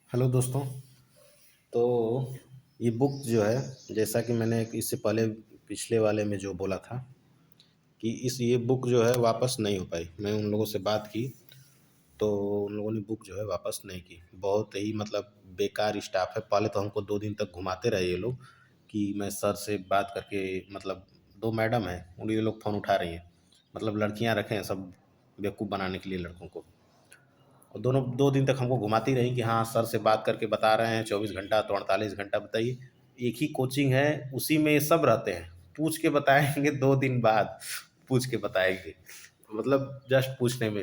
Hello दोस्तों। तो ये बुक जो है, जैसा कि मैंने इससे पहले पिछले वाले में जो बोला था कि ये बुक जो है वापस नहीं हो पाई। मैं उन लोगों से बात की तो उन लोगों ने बुक जो है वापस नहीं की। बहुत ही मतलब बेकार स्टाफ है। पहले तो हमको 2 दिन तक घुमाते रहे ये लोग कि मैं सर से बात करके मतलब 2 मैडम हैं, उन ये लोग फ़ोन उठा रही हैं। मतलब लड़कियां रखे हैं सब बेवकूफ़ बनाने के लिए लड़कों को। और दोनों 2 दिन तक हमको घुमाती रहीं कि हाँ, सर से बात करके बता रहे हैं 24 घंटा तो 48 घंटा बताइए। एक ही कोचिंग है, उसी में सब रहते हैं। पूछ के बताएँगे 2 दिन बाद, पूछ के बताएँगे। मतलब जस्ट पूछने में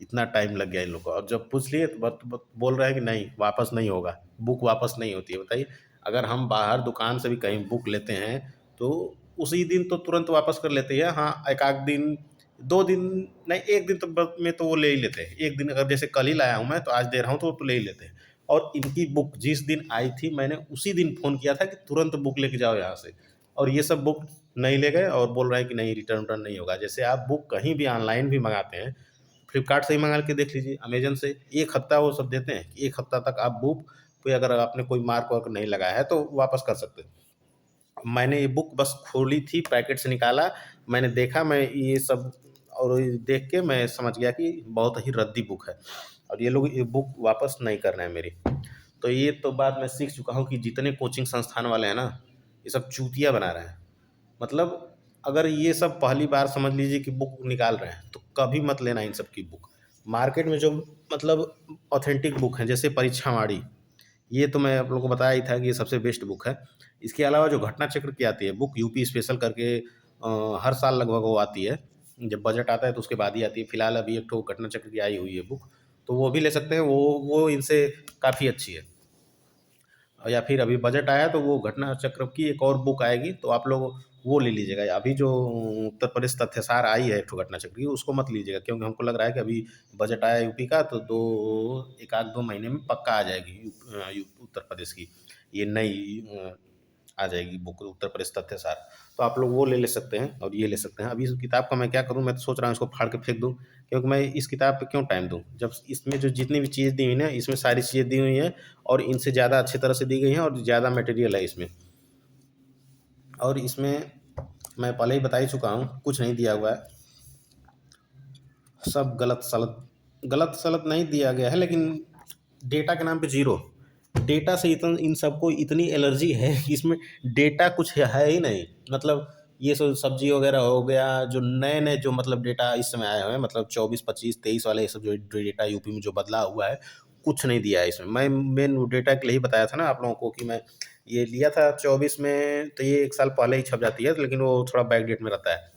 इतना टाइम लग गया इन लोग को, और जब पूछ लिए तो बत बत बोल रहे हैं कि नहीं, वापस नहीं होगा, बुक वापस नहीं होती है। बताइए, अगर हम बाहर दुकान से भी कहीं बुक लेते हैं, तो उसी दिन तो तुरंत वापस कर लेते हैं। हाँ, 1 आध दिन, 2 दिन नहीं, 1 दिन तो में तो वो ले ही लेते हैं। 1 दिन अगर जैसे कल ही लाया हूँ मैं, तो आज दे रहा हूँ तो वो तो ले ही लेते हैं। और इनकी बुक जिस दिन आई थी, मैंने उसी दिन फ़ोन किया था कि तुरंत बुक लेके जाओ यहाँ से, और ये सब बुक नहीं ले गए और बोल रहे हैं कि नहीं, रिटर्न विटर्न नहीं होगा। जैसे आप बुक कहीं भी ऑनलाइन भी मंगाते हैं, फ्लिपकार्ट से ही मंगा के देख लीजिए, अमेज़न से 1 हफ्ता वो सब देते हैं कि 1 हफ्ता तक आप बुक पे अगर आपने कोई मार्क वार्क नहीं लगाया है, तो वापस कर सकते हैं। मैंने ये बुक बस खोली थी, पैकेट से निकाला, मैंने देखा, मैं ये सब और ये देख के मैं समझ गया कि बहुत ही रद्दी बुक है, और ये लोग ये बुक वापस नहीं कर रहे हैं मेरी। तो ये तो बात मैं सीख चुका हूँ कि जितने कोचिंग संस्थान वाले हैं ना, ये सब चूतिया बना रहे हैं। मतलब अगर ये सब पहली बार समझ लीजिए कि बुक निकाल रहे हैं, तो कभी मत लेना इन सब की बुक। मार्केट में जो मतलब ऑथेंटिक बुक हैं, जैसे परीक्षावाणी, ये तो मैं आप लोगों को बताया ही था कि ये सबसे बेस्ट बुक है। इसके अलावा जो घटना चक्र की आती है बुक, यूपी स्पेशल करके, हर साल लगभग वो आती है। जब बजट आता है तो उसके बाद ही आती है। फिलहाल अभी एक ठो घटना चक्र की आई हुई है बुक, तो वो भी ले सकते हैं। वो इनसे काफ़ी अच्छी है। और या फिर अभी बजट आया तो वो घटना चक्र की एक और बुक आएगी, तो आप लोग वो ले लीजिएगा। अभी जो उत्तर प्रदेश तथ्यसार आई है एक ठो घटना चक्र की, उसको मत लीजिएगा, क्योंकि हमको लग रहा है कि अभी बजट आया यूपी का, तो 1 आध 2 महीने में पक्का आ जाएगी उत्तर प्रदेश की ये नई आ जाएगी बुक, उत्तर प्रदेश तथ्यसार। तो आप लोग वो ले सकते हैं और ये ले सकते हैं। अभी इस किताब का मैं क्या करूँ, मैं तो सोच रहा हूँ इसको फाड़ के फेंक दूँ, क्योंकि मैं इस किताब पे क्यों टाइम दूँ, जब इसमें जो जितनी भी चीज़ें दी हुई ना, इसमें सारी चीज़ें दी हुई हैं, और इनसे ज़्यादा अच्छी तरह से दी गई हैं, और ज़्यादा मटेरियल है इसमें। और इसमें मैं पहले ही बता ही चुका हूँ, कुछ नहीं दिया हुआ है, सब गलत सलत नहीं दिया गया है, लेकिन डेटा के नाम पे ज़ीरो। डेटा से इतना इन सबको इतनी एलर्जी है कि इसमें डेटा कुछ है ही नहीं। मतलब ये सब सब्जी वगैरह हो गया, जो नए-नए जो मतलब डेटा इस समय आए हुए हैं, मतलब 24, 25, 23 वाले ये सब जो डेटा यूपी में जो बदला हुआ है, कुछ नहीं दिया है इसमें। मैं मेन वो डेटा के लिए ही बताया था ना आप लोगों को कि मैं ये लिया था 24 में, तो ये 1 साल पहले ही छप जाती है, लेकिन वो थोड़ा बैकडेट में रहता है।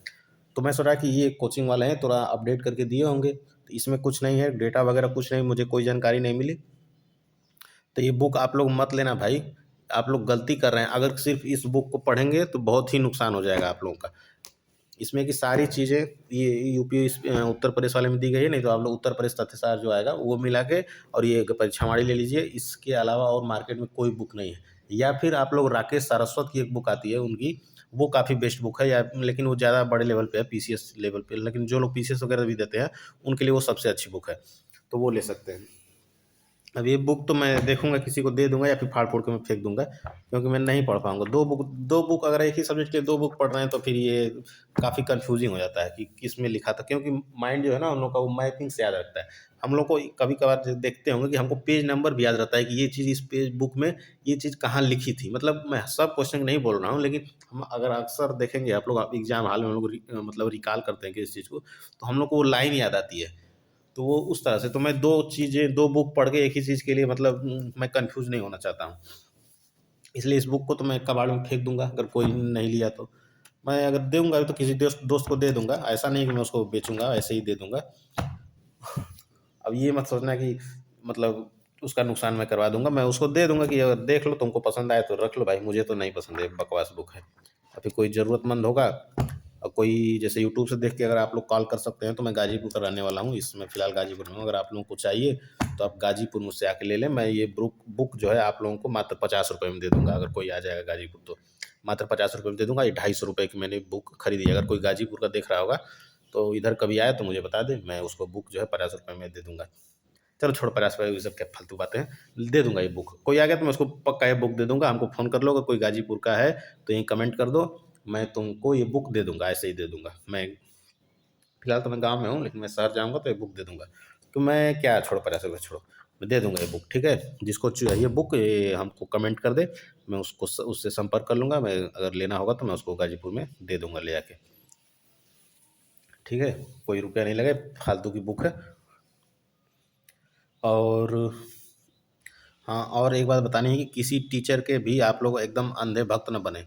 तो मैं सोचा कि ये कोचिंग वाले हैं, थोड़ा अपडेट करके दिए होंगे, तो इसमें कुछ नहीं है, डेटा वगैरह कुछ नहीं, मुझे कोई जानकारी नहीं मिली। तो ये बुक आप लोग मत लेना भाई, आप लोग गलती कर रहे हैं। अगर सिर्फ़ इस बुक को पढ़ेंगे तो बहुत ही नुकसान हो जाएगा आप लोगों का। इसमें की सारी चीज़ें ये यूपी उत्तर प्रदेश वाले में दी गई है, नहीं तो आप लोग उत्तर प्रदेश तथ्यसार जो आएगा वो मिला के और ये परीक्षावाणी ले लीजिए। इसके अलावा और मार्केट में कोई बुक नहीं है। या फिर आप लोग राकेश सारस्वत की एक बुक आती है उनकी, वो काफ़ी बेस्ट बुक है, या लेकिन वो ज़्यादा बड़े लेवल पे है, पीसीएस लेवल पे, लेकिन जो लोग पीसीएस वगैरह भी देते हैं, उनके लिए वो सबसे अच्छी बुक है, तो वो ले सकते हैं। अब ये बुक तो मैं देखूँगा, किसी को दे दूँगा या फिर फाड़-फूड़ के मैं फेंक दूँगा, क्योंकि मैं नहीं पढ़ पाऊँगा। 2 बुक अगर एक ही सब्जेक्ट के 2 बुक पढ़ रहे हैं, तो फिर ये काफ़ी कन्फ्यूज़िंग हो जाता है कि किसमें लिखा था, क्योंकि माइंड जो है ना, हम लोग का वो मैपिंग से याद रखता है। हम लोग को कभी-कभार देखते होंगे कि हमको पेज नंबर भी याद रहता है कि ये चीज़ इस पेज बुक में ये चीज़ कहाँ लिखी थी। मतलब मैं सब क्वेश्चन नहीं बोल रहा हूँ, लेकिन हम अगर अक्सर देखेंगे, आप लोग एग्ज़ाम हॉल में हम लोग मतलब रिकॉल करते हैं किसी चीज़ को, तो हम लोग को वो लाइन याद आती है। तो वो उस तरह से, तो मैं 2 बुक पढ़ के एक ही चीज़ के लिए मतलब मैं कन्फ्यूज़ नहीं होना चाहता हूँ। इसलिए इस बुक को तो मैं कबाड़ में फेंक दूँगा, अगर कोई नहीं लिया तो। मैं अगर दूँगा तो किसी दोस्त दोस्त को दे दूँगा, ऐसा नहीं है कि मैं उसको बेचूँगा, ऐसे ही दे दूँगा। अब ये मत सोचना कि मतलब उसका नुकसान मैं करवा दूँगा, मैं उसको दे दूँगा कि अगर देख लो, तुमको पसंद आए तो रख लो भाई, मुझे तो नहीं पसंद है, बकवास बुक है। और फिर कोई ज़रूरतमंद होगा, और कोई जैसे यूट्यूब से देख के अगर आप लोग कॉल कर सकते हैं, तो मैं गाज़ीपुर का रहने वाला हूँ, इस समय फ़िलहाल गाज़ीपुर में हूँ। अगर आप लोगों को चाहिए तो आप गाज़ीपुर मुझसे आके ले लें। मैं ये बुक जो है आप लोगों को मात्र ₹50 में दे दूँगा, अगर कोई आ जाएगा गाज़ीपुर तो। मात्र ₹50 में दे दूँगा। ये ₹250 की मैंने बुक खरीदी है। अगर कोई गाज़ीपुर का देख रहा होगा, तो इधर कभी आए तो मुझे बता दें, मैं उसको बुक जो है ₹50 में दे दूँगा। चलो छोड़ो 50 रुपये, ये सब क्या फालतू बातें हैं, दे दूंगा ये बुक। कोई आ गया तो मैं उसको पक्का ये बुक दे दूंगा। हमको फ़ोन कर लो, अगर कोई गाजीपुर का है तो यहीं कमेंट कर दो, मैं तुमको ये बुक दे दूंगा, ऐसे ही दे दूंगा। मैं फिलहाल तो मैं गाँव में हूँ, लेकिन मैं शहर जाऊँगा तो ये बुक दे दूँगा। तो मैं क्या छोड़ो 50 रुपये छोड़ो, मैं दे दूँगा ये बुक, ठीक है? जिसको चाहिए बुक ये हमको कमेंट कर दे, मैं उसको उससे संपर्क कर लूँगा। मैं अगर लेना होगा तो मैं उसको गाजीपुर में दे दूँगा ले आके, ठीक है? कोई रुपया नहीं लगेगा, फालतू की बुक है। और हाँ, और एक बात बतानी है कि किसी टीचर के भी आप लोग एकदम अंधे भक्त न बने।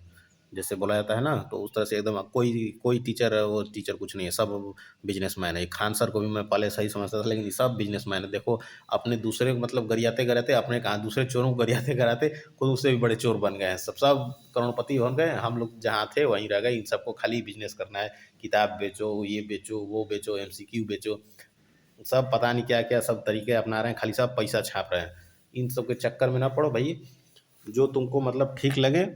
जैसे बोला जाता है ना, तो उस तरह से एकदम कोई कोई टीचर वो टीचर कुछ नहीं है, सब बिजनेसमैन है। खान सर को भी मैं पहले सही समझता था, लेकिन ये सब बिजनेसमैन है। देखो, अपने दूसरे को मतलब गरियाते गरियाते, अपने कहाँ दूसरे चोरों को गरियाते गरियाते खुद उससे भी बड़े चोर बन गए हैं। सब सब करोड़पति बन गए, हम लोग जहाँ थे वहीं रह गए। इन सबको खाली बिजनेस करना है, किताब बेचो, ये बेचो, वो बेचो, एमसीक्यू बेचो, सब पता नहीं क्या क्या सब तरीके अपना रहे हैं, खाली सब पैसा छाप रहे हैं। इन सब के चक्कर में ना पड़ो भाई। जो तुमको मतलब ठीक लगे,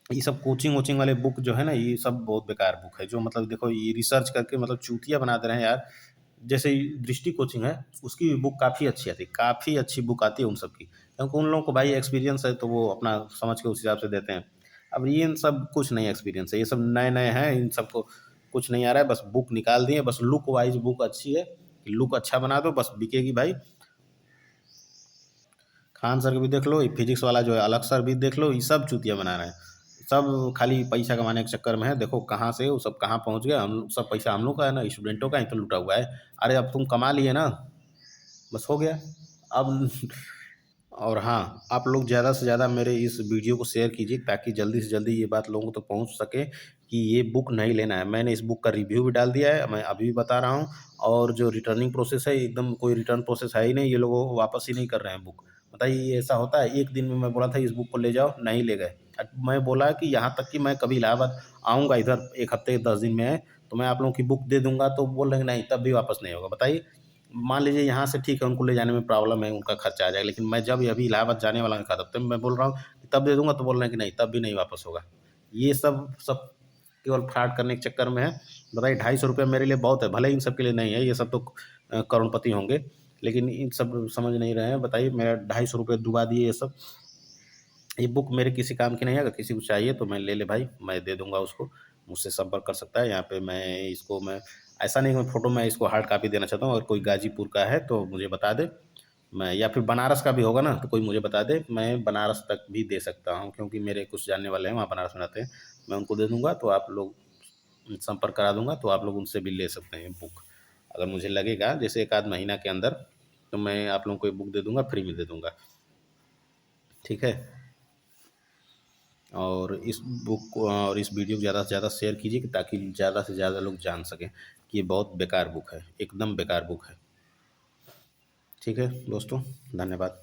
ये सब कोचिंग वोचिंग वाले बुक जो है ना, ये सब बहुत बेकार बुक है। जो मतलब देखो, ये रिसर्च करके मतलब चूतिया बना दे रहे हैं यार। जैसे ये दृष्टि कोचिंग है, उसकी बुक काफ़ी अच्छी आती है, काफ़ी अच्छी बुक आती है उन सब की, क्योंकि उन लोगों को भाई एक्सपीरियंस है, तो वो अपना समझ के उस हिसाब से देते हैं। अब ये इन सब कुछ नहीं एक्सपीरियंस है, ये सब नए नए हैं, इन सबको कुछ नहीं आ रहा है। बस बुक निकाल दिए, बस लुक वाइज बुक अच्छी है, लुक अच्छा बना दो बस बिकेगी भाई। खान सर के भी देख लो, ये फिजिक्स वाला जो है अलग सर भी देख लो, ये सब चूतिया बना रहे हैं। सब खाली पैसा कमाने के चक्कर में है। देखो कहाँ से वो सब कहाँ पहुँच गए, हम सब पैसा हम लोग का है ना, स्टूडेंटों का ही तो लुटा हुआ है। अरे अब तुम कमा लिए ना, बस हो गया अब। और हाँ, आप लोग ज़्यादा से ज़्यादा मेरे इस वीडियो को शेयर कीजिए, ताकि जल्दी से जल्दी ये बात लोगों तक पहुँच सके कि ये बुक नहीं लेना है। मैंने इस बुक का रिव्यू भी डाल दिया है, मैं अभी भी बता रहा हूँ। और जो रिटर्निंग प्रोसेस है, एकदम कोई रिटर्न प्रोसेस है ही नहीं, ये लोग वो वापस ही नहीं कर रहे हैं बुक। बताइए, ये ऐसा होता है? एक दिन में मैं बोला था इस बुक को ले जाओ, नहीं ले गए। मैं बोला कि यहाँ तक कि मैं कभी इलाहाबाद आऊँगा इधर 1 हफ्ते 10 दिन में, तो मैं आप लोगों की बुक दे दूँगा, तो बोल रहे हैं नहीं, तब भी वापस नहीं होगा। बताइए, मान लीजिए यहाँ से ठीक है, उनको ले जाने में प्रॉब्लम है, उनका खर्चा आ जाएगा, लेकिन मैं जब अभी इलाहाबाद जाने वाला था, तब मैं बोल रहा हूँ कि तब दे दूँगा, तो बोल रहे हैं कि नहीं, तब भी नहीं वापस होगा। ये सब सब केवल फ्रॉड करने के चक्कर में है। बताइए, ₹250 मेरे लिए बहुत है, भले ही इन सब के लिए नहीं है, ये सब तो करोड़पति होंगे, लेकिन इन सब समझ नहीं रहे हैं। बताइए, मेरा ₹250 डुबा दिए ये सब। ये बुक मेरे किसी काम की नहीं है, अगर किसी को चाहिए तो मैं ले ले भाई, मैं दे दूँगा उसको, मुझसे संपर्क कर सकता है। यहाँ पे मैं ऐसा नहीं, मैं फ़ोटो में इसको हार्ड कॉपी देना चाहता हूँ। अगर कोई गाज़ीपुर का है तो मुझे बता दे, मैं या फिर बनारस का भी होगा ना, तो कोई मुझे बता दे, मैं बनारस तक भी दे सकता हूँ, क्योंकि मेरे कुछ जानने वाले हैं वहाँ बनारस में रहते हैं। मैं उनको दे दूँगा, तो आप लोग संपर्क करा दूँगा, तो आप लोग उनसे भी ले सकते हैं बुक। अगर मुझे लगेगा जैसे 1 आध महीना के अंदर, तो मैं आप लोगों को ये बुक दे दूँगा, फ्री में दे दूँगा, ठीक है? और इस बुक को और इस वीडियो को ज़्यादा से ज़्यादा शेयर कीजिए, कि ताकि ज़्यादा से ज़्यादा लोग जान सकें कि ये बहुत बेकार बुक है, एकदम बेकार बुक है। ठीक है दोस्तों, धन्यवाद।